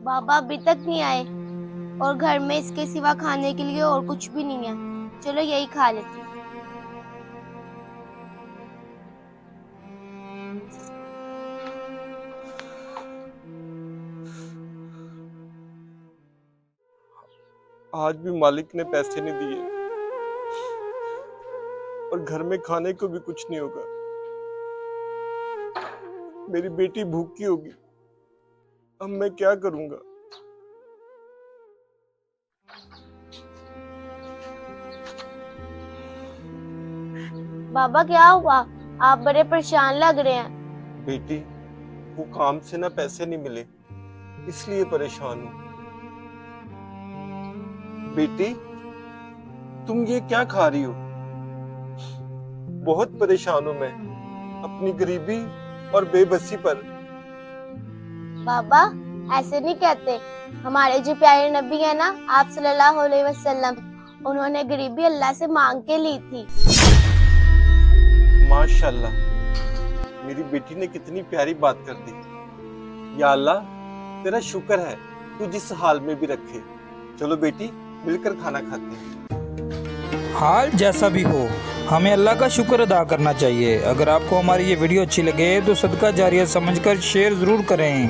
बाबा अभी तक नहीं आए और घर में इसके सिवा खाने के लिए और कुछ भी नहीं है। चलो यही खा लेती हूँ। आज भी मालिक ने पैसे नहीं दिए और घर में खाने को भी कुछ नहीं होगा। मेरी बेटी भूखी होगी। अब मैं क्या करूंगा? बाबा क्या हुआ? आप बड़े परेशान लग रहे हैं। बेटी, वो काम से ना पैसे नहीं मिले, इसलिए परेशान हूँ। बेटी, तुम ये क्या खा रही हो? बहुत परेशान हूं मैं अपनी गरीबी और बेबसी पर। बाबा ऐसे नहीं कहते। हमारे जो प्यारे नबी है ना, आप सल्लल्लाहु अलैहि वसल्लम, उन्होंने गरीबी अल्लाह से मांग के ली थी। माशाल्लाह, मेरी बेटी ने कितनी प्यारी बात कर दी। या अल्लाह, तेरा शुक्र है, तू जिस हाल में भी रखे। चलो बेटी, मिलकर खाना खाते हैं। हाल जैसा भी हो, हमें अल्लाह का शुक्र अदा करना चाहिए। अगर आपको हमारी ये वीडियो अच्छी लगे तो सदका जारिया समझकर शेयर ज़रूर करें।